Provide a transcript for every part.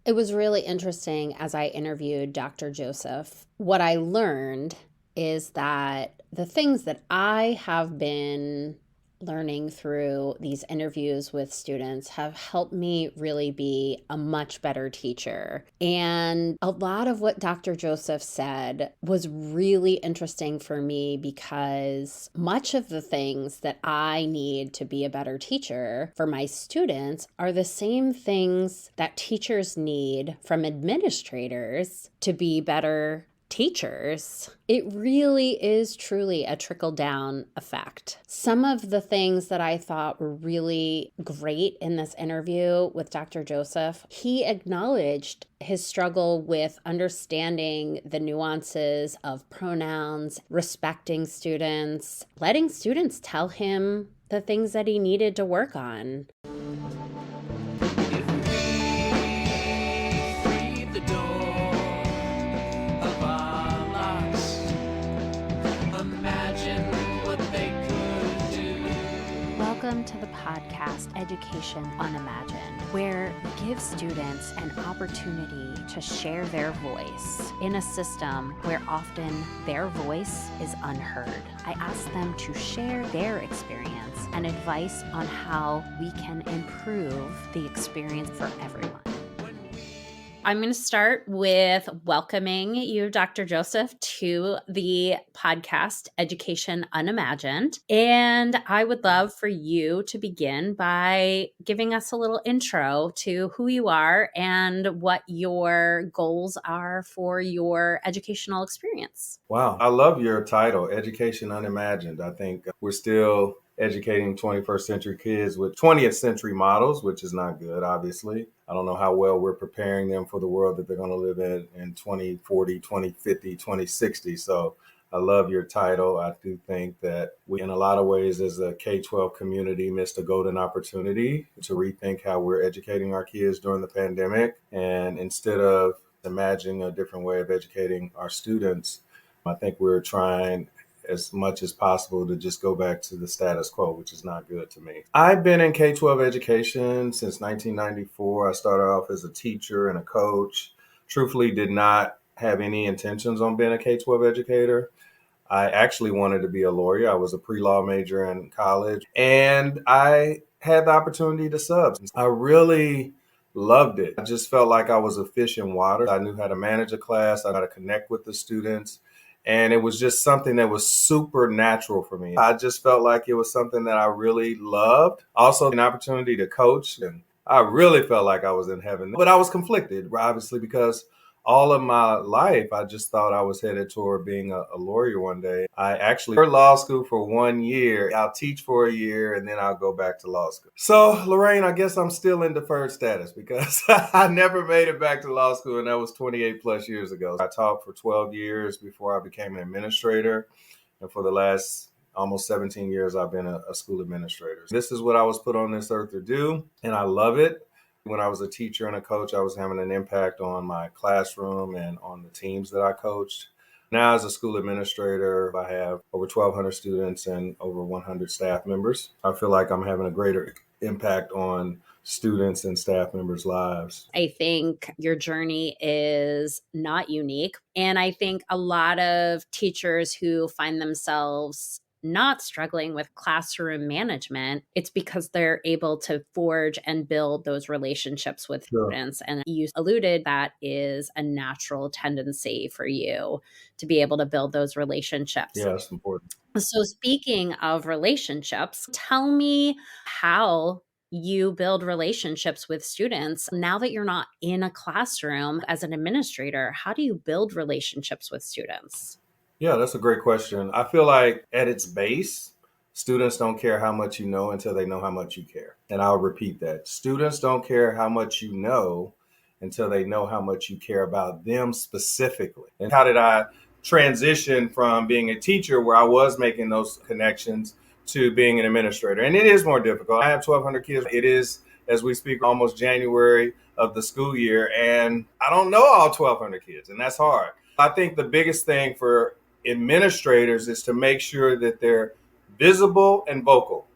It was really interesting as I interviewed Dr. Joseph. What I learned is that the things that I have been learning through these interviews with students have helped me really be a much better teacher. And a lot of what Dr. Joseph said was really interesting for me because much of the things that I need to be a better teacher for my students are the same things that teachers need from administrators to be better teachers. It really is truly a trickle down effect. Some of the things that I thought were really great in this interview with Dr. Joseph, he acknowledged his struggle with understanding the nuances of pronouns, respecting students, letting students tell him the things that he needed to work on. Welcome to the podcast Education Unimagined, where we give students an opportunity to share their voice in a system where often their voice is unheard. I ask them to share their experience and advice on how we can improve the experience for everyone. I'm going to start with welcoming you, Dr. Joseph, to the podcast Education Unimagined. And I would love for you to begin by giving us a little intro to who you are and what your goals are for your educational experience. Wow. I love your title, Education Unimagined. I think we're still educating 21st century kids with 20th century models, which is not good, obviously. I don't know how well we're preparing them for the world that they're going to live in 2040, 2050, 2060. So I love your title. I do think that we, in a lot of ways, as a K-12 community, missed a golden opportunity to rethink how we're educating our kids during the pandemic. And instead of imagining a different way of educating our students, I think we're trying as much as possible to just go back to the status quo, which is not good to me. I've been in K-12 education since 1994. I started off as a teacher and a coach. Truthfully, did not have any intentions on being a K-12 educator. I actually wanted to be a lawyer. I was a pre-law major in college, and I had the opportunity to sub. I really loved it. I just felt like I was a fish in water. I knew how to manage a class. I knew how to connect with the students. And it was just something that was super natural for me. I just felt like it was something that I really loved. Also, an opportunity to coach. And I really felt like I was in heaven. But I was conflicted, obviously, because all of my life, I just thought I was headed toward being a lawyer one day. I actually went to law school for 1 year. I'll teach for a year and then I'll go back to law school. So, Lorraine, I guess I'm still in deferred status because I never made it back to law school, and that was 28 plus years ago. I taught for 12 years before I became an administrator. And for the last almost 17 years, I've been a school administrator. This is what I was put on this earth to do, and I love it. When I was a teacher and a coach, I was having an impact on my classroom and on the teams that I coached. Now, as a school administrator, I have over 1,200 students and over 100 staff members. I feel like I'm having a greater impact on students and staff members' lives. I think your journey is not unique. And I think a lot of teachers who find themselves not struggling with classroom management, it's because they're able to forge and build those relationships with Sure. students. And you alluded that is a natural tendency for you to be able to build those relationships. Yeah, it's important. So, speaking of relationships, tell me how you build relationships with students now that you're not in a classroom as an administrator. How do you build relationships with students? Yeah, that's a great question. I feel like at its base, students don't care how much you know until they know how much you care. And I'll repeat that. Students don't care how much you know until they know how much you care about them specifically. And how did I transition from being a teacher where I was making those connections to being an administrator? And it is more difficult. I have 1,200 kids. It is, as we speak, almost January of the school year, and I don't know all 1,200 kids, and that's hard. I think the biggest thing for administrators is to make sure that they're visible and vocal.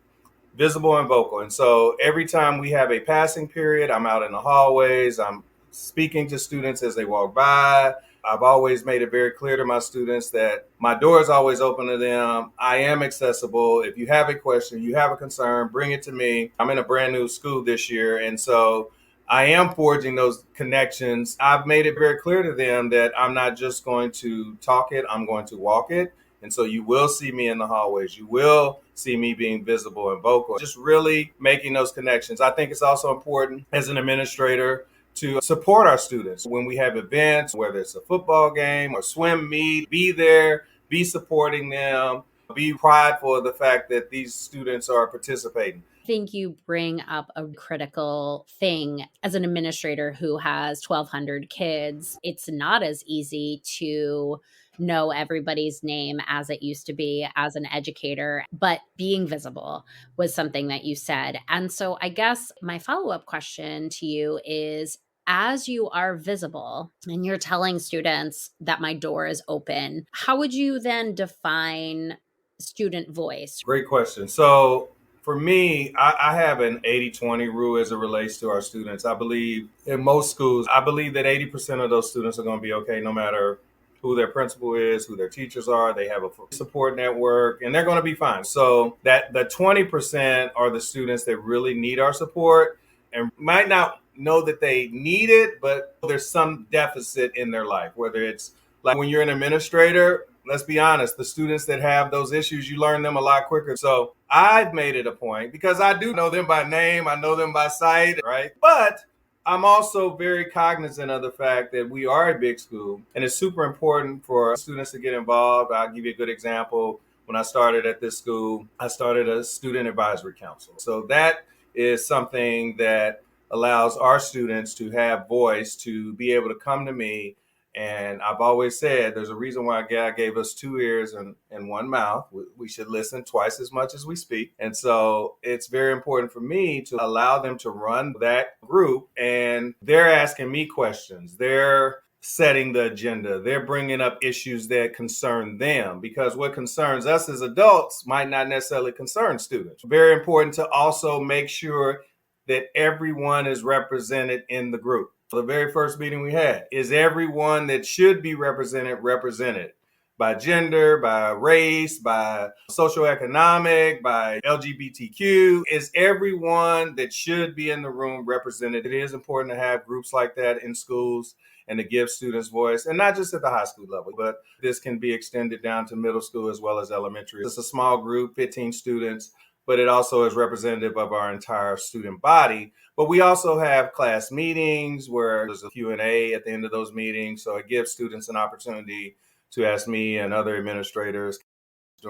Visible and vocal. And so every time we have a passing period, I'm out in the hallways, I'm speaking to students as they walk by. I've always made it very clear to my students that my door is always open to them. I am accessible. If you have a question, you have a concern, bring it to me. I'm in a brand new school this year, and so I am forging those connections. I've made it very clear to them that I'm not just going to talk it, I'm going to walk it. And so you will see me in the hallways. You will see me being visible and vocal, just really making those connections. I think it's also important as an administrator to support our students when we have events, whether it's a football game or swim meet, be there, be supporting them, be prideful of the fact that these students are participating. I think you bring up a critical thing as an administrator who has 1,200 kids. It's not as easy to know everybody's name as it used to be as an educator, but being visible was something that you said. And so I guess my follow up question to you is, as you are visible and you're telling students that my door is open, how would you then define student voice? Great question. So for me, I have an 80-20 rule as it relates to our students. I believe in most schools, I believe that 80% of those students are going to be okay no matter who their principal is, who their teachers are. They have a support network and they're going to be fine. So that the 20% are the students that really need our support and might not know that they need it, but there's some deficit in their life, whether it's like when you're an administrator, let's be honest, the students that have those issues, you learn them a lot quicker. So I've made it a point because I do know them by name, I know them by sight, right? But I'm also very cognizant of the fact that we are a big school and it's super important for students to get involved. I'll give you a good example. When I started at this school, I started a student advisory council. So that is something that allows our students to have voice, to be able to come to me. And I've always said there's a reason why God gave us 2 ears and one mouth. We should listen twice as much as we speak. And so it's very important for me to allow them to run that group. And they're asking me questions. They're setting the agenda. They're bringing up issues that concern them because what concerns us as adults might not necessarily concern students. Very important to also make sure that everyone is represented in the group. The very first meeting we had, is everyone that should be represented by gender, by race, by socioeconomic, by LGBTQ? Is everyone that should be in the room represented? It is important to have groups like that in schools and to give students voice, and not just at the high school level, but this can be extended down to middle school as well as elementary. It's a small group, 15 students, but it also is representative of our entire student body. But we also have class meetings where there's a Q&A at the end of those meetings. So it gives students an opportunity to ask me and other administrators.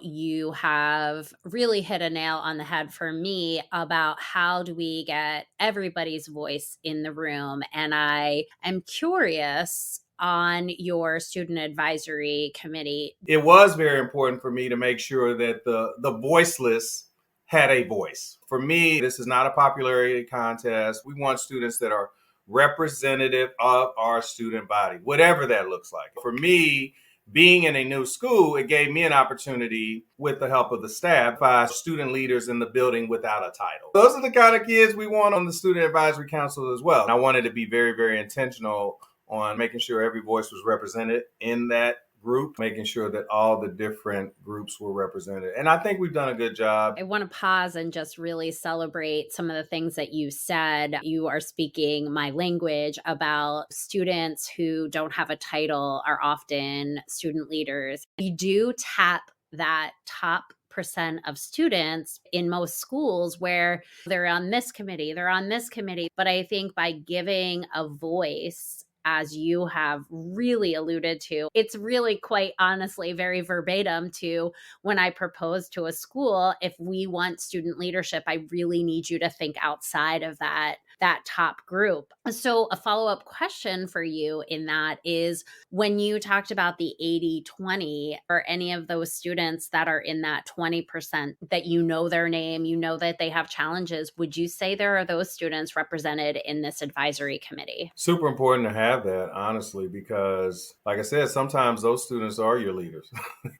You have really hit a nail on the head for me about how do we get everybody's voice in the room. And I am curious on your student advisory committee. It was very important for me to make sure that the voiceless had a voice. For me, this is not a popularity contest. We want students that are representative of our student body, whatever that looks like. For me, being in a new school, it gave me an opportunity with the help of the staff, 5 student leaders in the building without a title. Those are the kind of kids we want on the student advisory council as well. And I wanted to be very, very intentional on making sure every voice was represented in that group, making sure that all the different groups were represented. And I think we've done a good job. I want to pause and just really celebrate some of the things that you said. You are speaking my language about students who don't have a title are often student leaders. You do tap that top percent of students in most schools where they're on this committee, they're on this committee. But I think by giving a voice, as you have really alluded to, it's really quite honestly very verbatim to when I propose to a school, if we want student leadership, I really need you to think outside of that top group. So a follow-up question for you in that is, when you talked about the 80-20, or any of those students that are in that 20% that you know their name, you know that they have challenges, would you say there are those students represented in this advisory committee? Super important to have that, honestly, because like I said, sometimes those students are your leaders,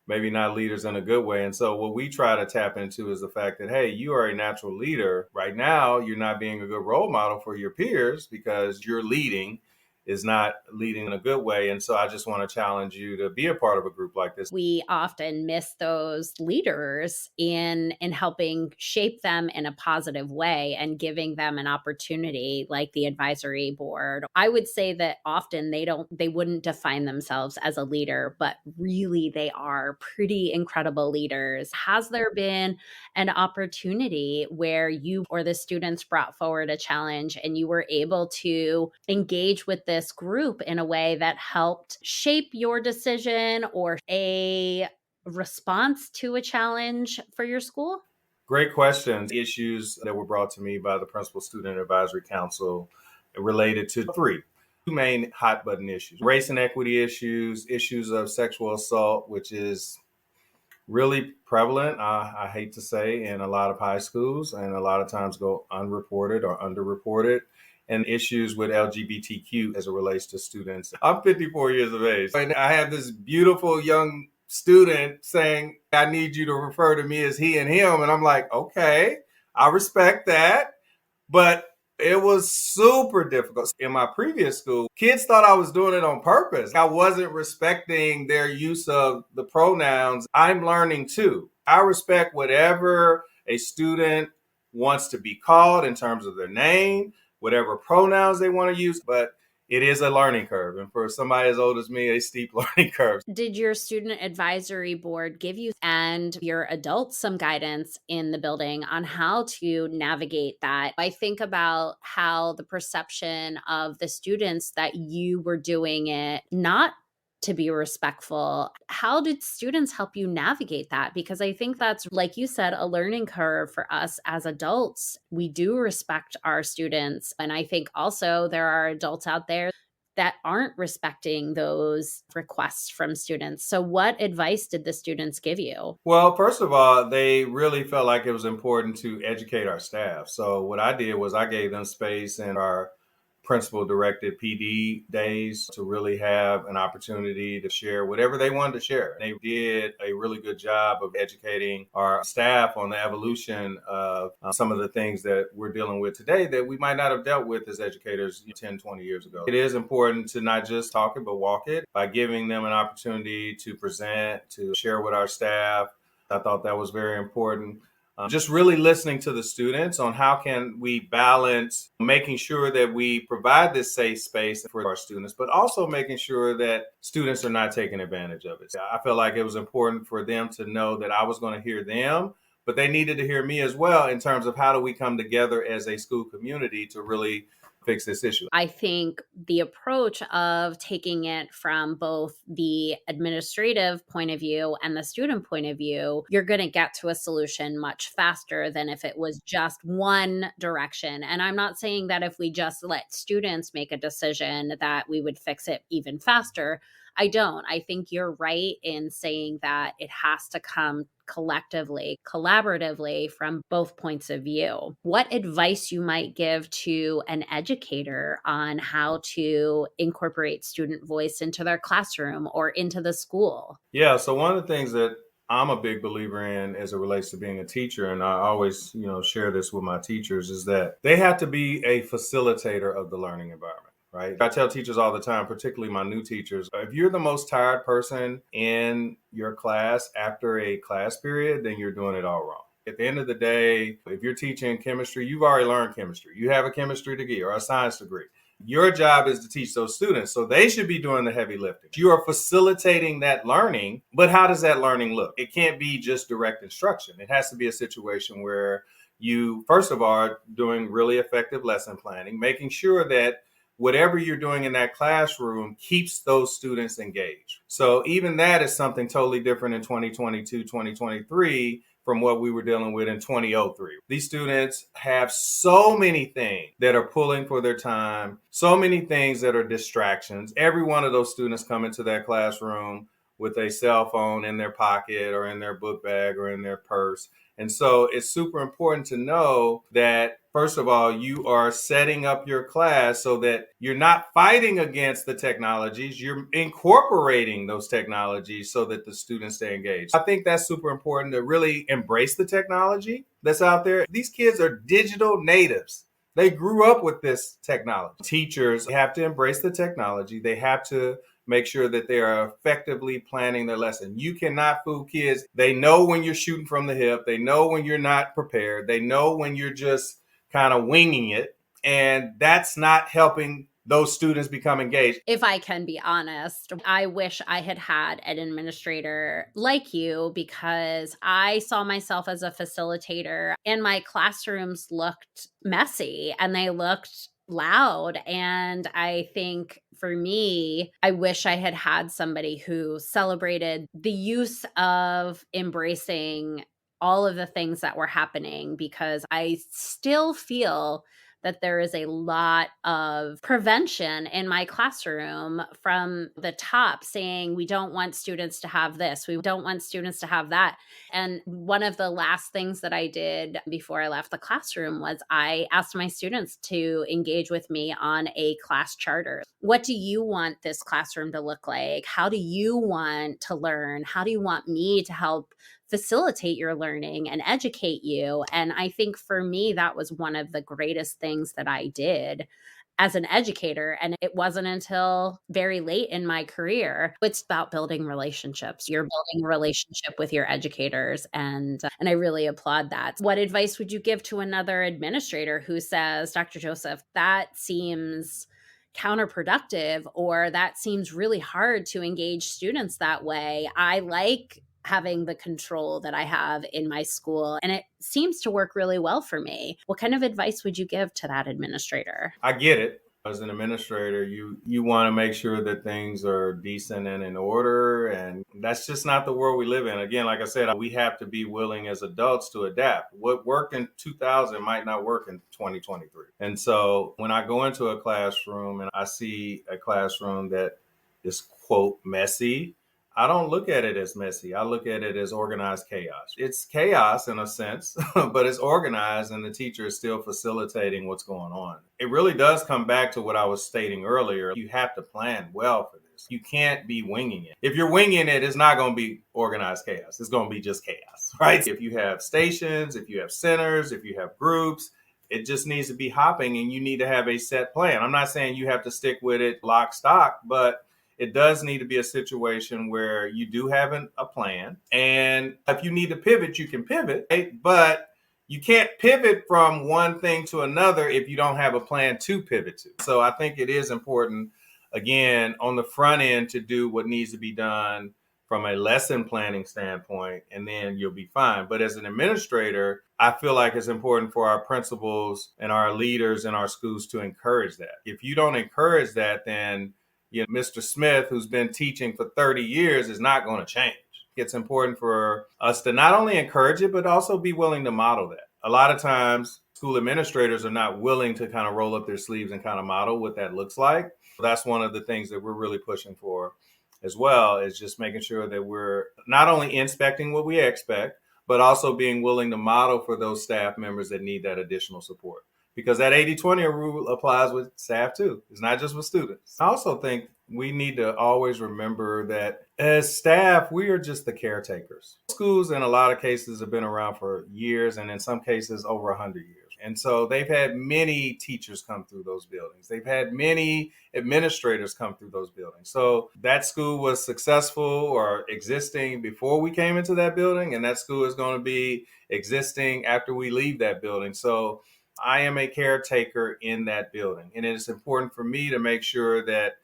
maybe not leaders in a good way. And so what we try to tap into is the fact that, hey, you are a natural leader. Right now, you're not being a good role model for your peers because you're leading. is not leading in a good way. And so I just want to challenge you to be a part of a group like this. We often miss those leaders in helping shape them in a positive way and giving them an opportunity like the advisory board. I would say that often they wouldn't define themselves as a leader, but really they are pretty incredible leaders. Has there been an opportunity where you or the students brought forward a challenge and you were able to engage with this group in a way that helped shape your decision or a response to a challenge for your school? Great questions. Issues that were brought to me by the Principal Student Advisory Council related to two main hot button issues: race and equity issues, issues of sexual assault, which is really prevalent, I hate to say, in a lot of high schools and a lot of times go unreported or underreported, and issues with LGBTQ as it relates to students. I'm 54 years of age, and I have this beautiful young student saying, I need you to refer to me as he and him. And I'm like, okay, I respect that. But it was super difficult. In my previous school, kids thought I was doing it on purpose. I wasn't respecting their use of the pronouns. I'm learning too. I respect whatever a student wants to be called in terms of their name, whatever pronouns they want to use, but it is a learning curve. And for somebody as old as me, a steep learning curve. Did your student advisory board give you and your adults some guidance in the building on how to navigate that? I think about how the perception of the students that you were doing it not to be respectful. How did students help you navigate that? Because I think that's, like you said, a learning curve for us as adults. We do respect our students. And I think also there are adults out there that aren't respecting those requests from students. So, what advice did the students give you? Well, first of all, they really felt like it was important to educate our staff. So what I did was I gave them space in our principal directed PD days to really have an opportunity to share whatever they wanted to share. They did a really good job of educating our staff on the evolution of some of the things that we're dealing with today that we might not have dealt with as educators 10, 20 years ago. It is important to not just talk it, but walk it by giving them an opportunity to present, to share with our staff. I thought that was very important. Just really listening to the students on how can we balance making sure that we provide this safe space for our students, but also making sure that students are not taking advantage of it. I felt like it was important for them to know that I was going to hear them, but they needed to hear me as well in terms of how do we come together as a school community to really fix this issue. I think the approach of taking it from both the administrative point of view and the student point of view, you're going to get to a solution much faster than if it was just one direction. And I'm not saying that if we just let students make a decision that we would fix it even faster. I don't. I think you're right in saying that it has to come collectively, collaboratively from both points of view. What advice you might give to an educator on how to incorporate student voice into their classroom or into the school? Yeah, so one of the things that I'm a big believer in as it relates to being a teacher, and I always, share this with my teachers, is that they have to be a facilitator of the learning environment. Right. I tell teachers all the time, particularly my new teachers, if you're the most tired person in your class after a class period, then you're doing it all wrong. At the end of the day, if you're teaching chemistry, you've already learned chemistry. You have a chemistry degree or a science degree. Your job is to teach those students. So they should be doing the heavy lifting. You are facilitating that learning, but how does that learning look? It can't be just direct instruction. It has to be a situation where you, first of all, are doing really effective lesson planning, making sure that whatever you're doing in that classroom keeps those students engaged. So even that is something totally different in 2022, 2023 from what we were dealing with in 2003. These students have so many things that are pulling for their time, so many things that are distractions. Every one of those students come into that classroom with a cell phone in their pocket or in their book bag or in their purse. And so it's super important to know that, first of all, you are setting up your class so that you're not fighting against the technologies, you're incorporating those technologies so that the students stay engaged. I think that's super important to really embrace the technology that's out there. These kids are digital natives. They grew up with this technology. Teachers have to embrace the technology. They have to make sure that they are effectively planning their lesson. You cannot fool kids. They know when you're shooting from the hip. They know when you're not prepared. They know when you're just kind of winging it. And that's not helping those students become engaged. If I can be honest, I wish I had had an administrator like you, because I saw myself as a facilitator and my classrooms looked messy and they looked loud. And I think for me, I wish I had had somebody who celebrated the use of embracing all of the things that were happening, because I still feel that there is a lot of prevention in my classroom from the top saying, we don't want students to have this, we don't want students to have that. And one of the last things that I did before I left the classroom was I asked my students to engage with me on a class charter. What do you want this classroom to look like? How do you want to learn? How do you want me to help facilitate your learning and educate you? And I think for me, that was one of the greatest things that I did as an educator. And it wasn't until very late in my career. It's about building relationships. You're building a relationship with your educators. And I really applaud that. What advice would you give to another administrator who says, Dr. Joseph, that seems counterproductive, or that seems really hard to engage students that way? I like having the control that I have in my school, and it seems to work really well for me. What kind of advice would you give to that administrator? I get it. As an administrator, you want to make sure that things are decent and in order, and that's just not the world we live in. Again, like I said, we have to be willing as adults to adapt. What worked in 2000 might not work in 2023. And so when I go into a classroom and I see a classroom that is, quote, messy, I don't look at it as messy. I look at it as organized chaos. It's chaos in a sense, but it's organized and the teacher is still facilitating what's going on. It really does come back to what I was stating earlier. You have to plan well for this. You can't be winging it. If you're winging it, it's not going to be organized chaos. It's going to be just chaos, right? If you have stations, if you have centers, if you have groups, it just needs to be hopping and you need to have a set plan. I'm not saying you have to stick with it lock, stock, but it does need to be a situation where you do have a plan. And if you need to pivot, you can pivot, right? But you can't pivot from one thing to another if you don't have a plan to pivot to. So I think it is important, again, on the front end to do what needs to be done from a lesson planning standpoint, and then you'll be fine. But as an administrator, I feel like it's important for our principals and our leaders in our schools to encourage that. If you don't encourage that, then Mr. Smith, who's been teaching for 30 years, is not going to change. It's important for us to not only encourage it, but also be willing to model that. A lot of times, school administrators are not willing to kind of roll up their sleeves and kind of model what that looks like. That's one of the things that we're really pushing for as well, is just making sure that we're not only inspecting what we expect, but also being willing to model for those staff members that need that additional support. Because that 80-20 rule applies with staff too. It's not just with students. I also think we need to always remember that as staff, we are just the caretakers. Schools in a lot of cases have been around for years, and in some cases over 100 years. And so they've had many teachers come through those buildings. They've had many administrators come through those buildings. So that school was successful or existing before we came into that building, and that school is going to be existing after we leave that building. So I am a caretaker in that building, and it is important for me to make sure that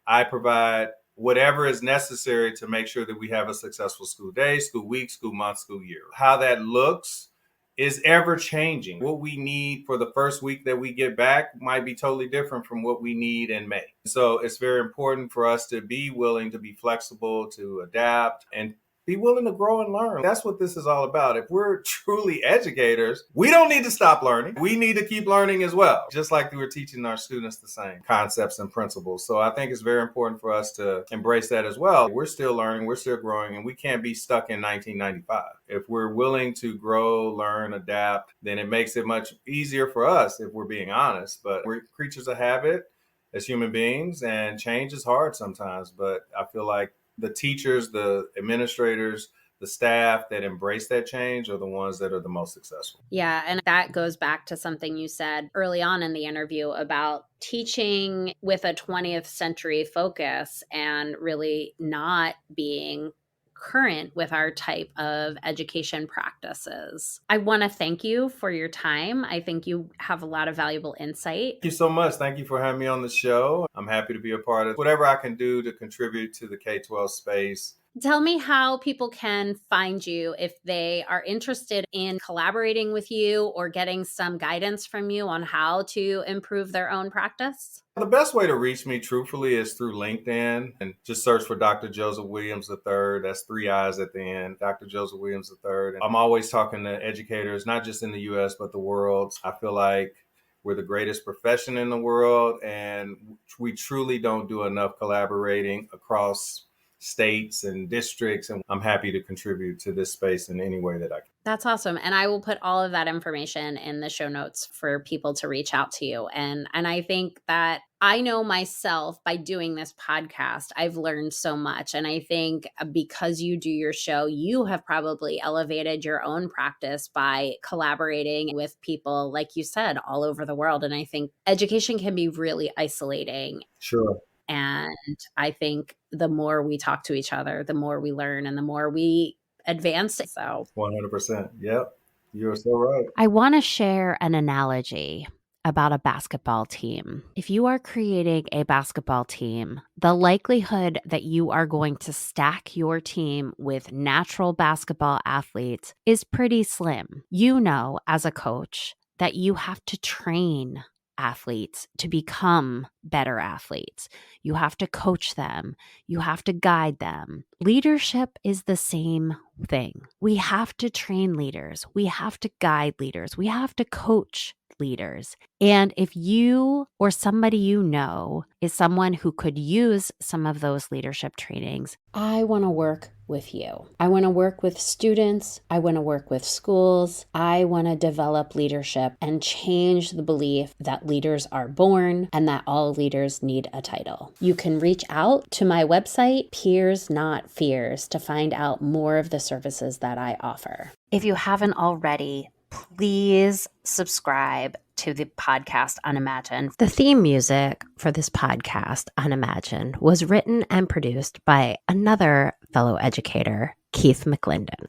I provide whatever is necessary to make sure that we have a successful school day, school week, school month, school year. How that looks is ever changing. What we need for the first week that we get back might be totally different from what we need in May. So it's very important for us to be willing to be flexible, to adapt, and be willing to grow and learn. That's what this is all about. If we're truly educators, we don't need to stop learning. We need to keep learning as well, just like we're teaching our students the same concepts and principles. So I think it's very important for us to embrace that as well. We're still learning, we're still growing, and we can't be stuck in 1995. If we're willing to grow, learn, adapt, then it makes it much easier for us, if we're being honest. But we're creatures of habit as human beings, and change is hard sometimes. But I feel like the teachers, the administrators, the staff that embrace that change are the ones that are the most successful. Yeah. And that goes back to something you said early on in the interview about teaching with a 20th century focus and really not being current with our type of education practices. I want to thank you for your time. I think you have a lot of valuable insight. Thank you so much. Thank you for having me on the show. I'm happy to be a part of whatever I can do to contribute to the K-12 space. Tell me how people can find you if they are interested in collaborating with you or getting some guidance from you on how to improve their own practice. The best way to reach me, truthfully, is through LinkedIn and just search for Dr. Joseph Williams III. That's 3 I's at the end, Dr. Joseph Williams III. And I'm always talking to educators, not just in the US, but the world. I feel like we're the greatest profession in the world, and we truly don't do enough collaborating across states and districts. And I'm happy to contribute to this space in any way that I can. That's awesome. And I will put all of that information in the show notes for people to reach out to you. And I think that I know myself by doing this podcast, I've learned so much. And I think because you do your show, you have probably elevated your own practice by collaborating with people, like you said, all over the world. And I think education can be really isolating. Sure. And I think the more we talk to each other, the more we learn and the more we advance. So 100%. Yep. You're so right. I want to share an analogy about a basketball team. If you are creating a basketball team, the likelihood that you are going to stack your team with natural basketball athletes is pretty slim. You know, as a coach, that you have to train athletes to become better athletes. You have to coach them. You have to guide them. Leadership is the same thing. We have to train leaders. We have to guide leaders. We have to coach leaders. And if you or somebody you know is someone who could use some of those leadership trainings, I want to work with you. I want to work with students. I want to work with schools. I want to develop leadership and change the belief that leaders are born and that all leaders need a title. You can reach out to my website, Peers Not Fears, to find out more of the services that I offer. If you haven't already, please subscribe to the podcast Unimagined. The theme music for this podcast, Unimagined, was written and produced by another fellow educator, Keith McClendon.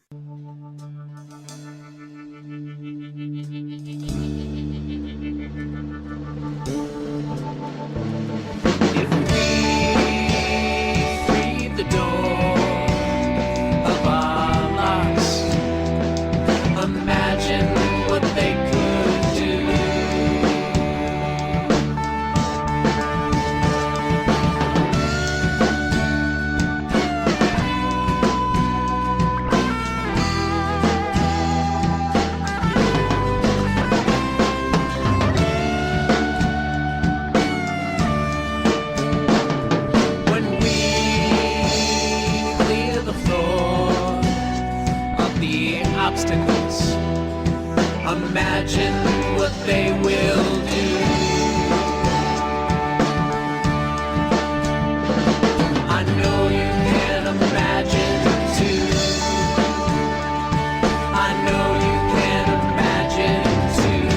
If we free the door of our locks, imagine what they could do. When we clear the floor of the obstacles, imagine what they will do. I know you can imagine too. I know you can imagine too.